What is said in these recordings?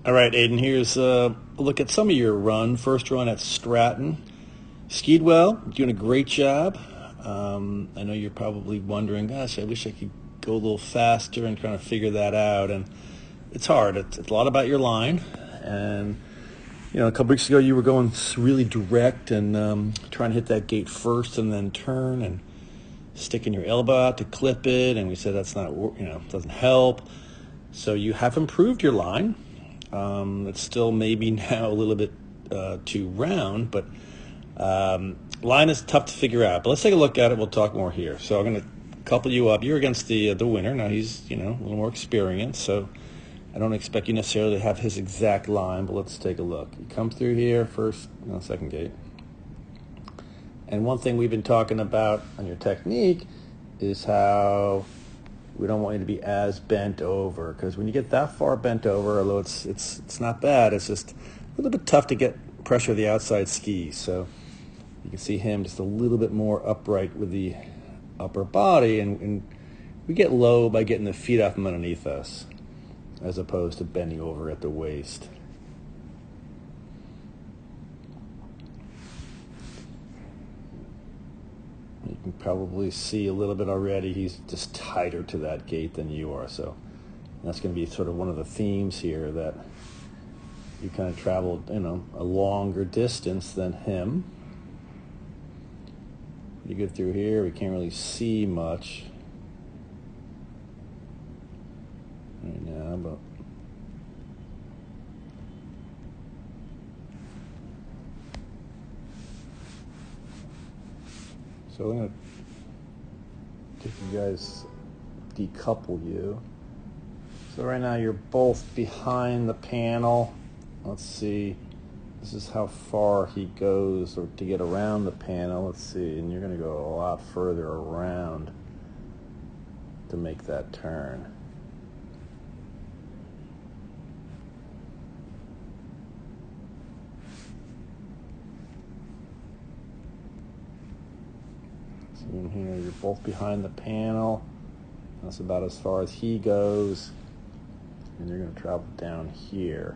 All right, Aydin, here's a look at some of your run. First run at Stratton. Skied well, doing a great job. I know you're probably wondering, gosh, I wish I could go a little faster and trying to figure that out. And it's hard. It's a lot about your line. And, a couple weeks ago you were going really direct and trying to hit that gate first and then turn and sticking your elbow out to clip it. And we said that's not, doesn't help. So you have improved your line. It's still maybe now a little bit too round, but line is tough to figure out. But let's take a look at it. We'll talk more here. So I'm going to couple you up. You're against the winner. Now he's a little more experienced, so I don't expect you necessarily to have his exact line. But let's take a look. You come through here first, second gate. And one thing we've been talking about on your technique is how we don't want you to be as bent over, because when you get that far bent over, although it's not bad, it's just a little bit tough to get pressure of the outside skis. So you can see him just a little bit more upright with the upper body, and we get low by getting the feet off from underneath us as opposed to bending over at the waist. You can probably see a little bit already he's just tighter to that gate than you are, so that's going to be sort of one of the themes here, that you kind of traveled a longer distance than him. You get through here, we can't really see much right now, but so I'm going to take you guys, decouple you. So right now you're both behind the panel. Let's see. This is how far he goes or to get around the panel. Let's see. And you're going to go a lot further around to make that turn. In here, you're both behind the panel. That's about as far as he goes, and you're going to travel down here.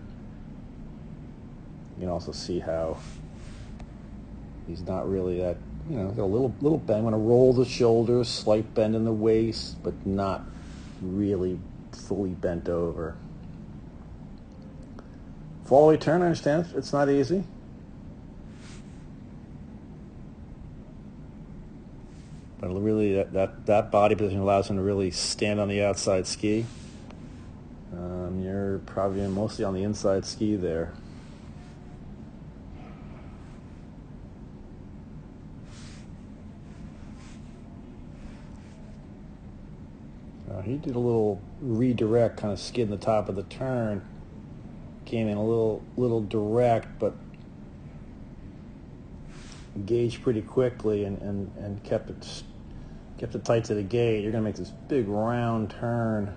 You can also see how he's not really that, got a little bend. I'm going to roll the shoulders, slight bend in the waist, but not really fully bent over. Fall-away turn, I understand it's not easy. But really, that body position allows him to really stand on the outside ski. You're probably mostly on the inside ski there. He did a little redirect, kind of skid the top of the turn. Came in a little direct, but engaged pretty quickly and kept it tight to the gate. You're going to make this big round turn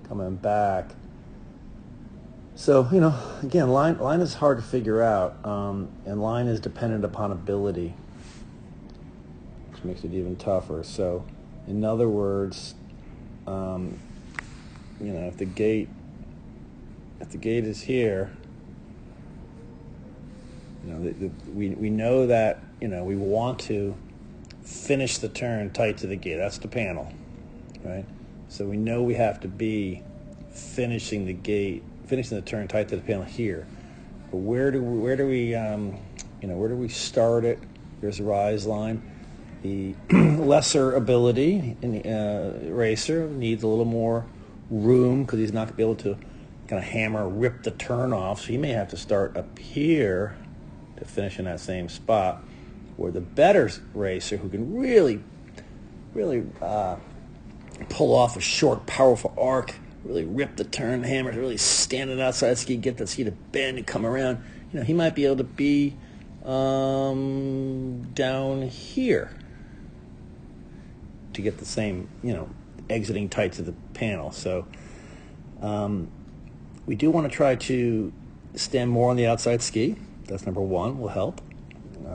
coming back. So, again, line is hard to figure out, and line is dependent upon ability, which makes it even tougher. So, in other words, if the gate is here, we know that we want to finish the turn tight to the gate. That's the panel, right? So we know we have to be finishing the turn tight to the panel here. But where do we start it? There's the rise line. The lesser ability racer needs a little more room because he's not going to be able to kind of hammer, rip the turn off. So he may have to start up here to finish in that same spot, where the better racer, who can really pull off a short, powerful arc, really rip the turn hammer, really stand it outside ski, get the ski to bend and come around, he might be able to be down here to get the same, exiting tight to the panel. So we do want to try to stand more on the outside ski. That's number one, will help.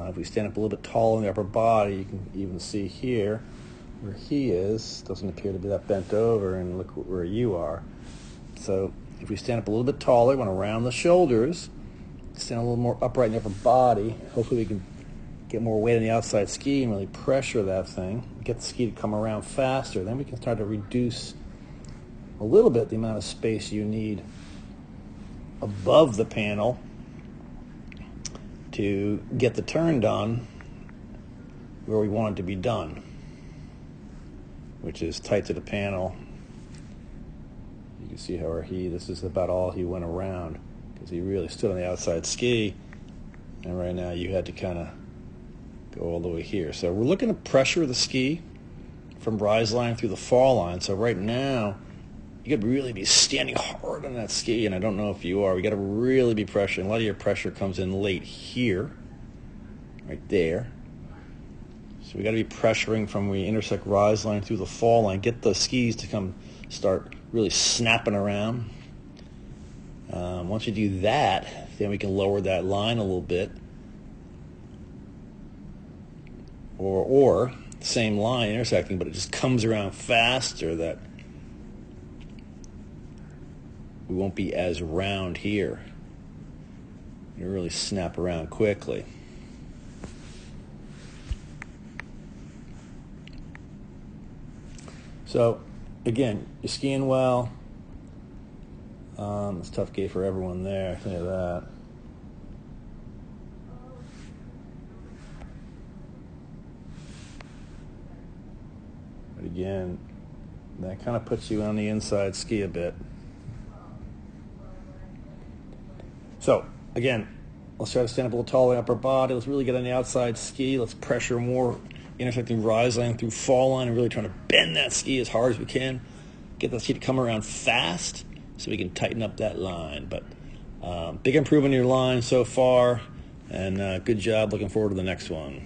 If we stand up a little bit tall on the upper body, you can even see here where he is. Doesn't appear to be that bent over, and look where you are. So If we stand up a little bit taller, we want to round the shoulders, stand a little more upright in the upper body. Hopefully we can get more weight on the outside ski and really pressure that thing, get the ski to come around faster. Then we can start to reduce a little bit the amount of space you need above the panel to get the turn done where we want it to be done, which is tight to the panel. You can see how this is about all he went around, because he really stood on the outside ski, and right now you had to kind of go all the way here. So we're looking to pressure the ski from rise line through the fall line. So right now you could really be standing hard on that ski, and I don't know if you are. We got to really be pressuring. A lot of your pressure comes in late here, right there. So we got to be pressuring from where we intersect rise line through the fall line. Get the skis to come start really snapping around. Once you do that, then we can lower that line a little bit. Or same line intersecting, but it just comes around faster, that we won't be as round here. You really snap around quickly. So again, you're skiing well. It's a tough gate for everyone there, I tell you that. But again, that kind of puts you on the inside ski a bit. So again, let's try to stand up a little taller upper body. Let's really get on the outside ski. Let's pressure more, intersecting rise line through fall line, and really trying to bend that ski as hard as we can. Get that ski to come around fast so we can tighten up that line. But big improvement in your line so far, and good job. Looking forward to the next one.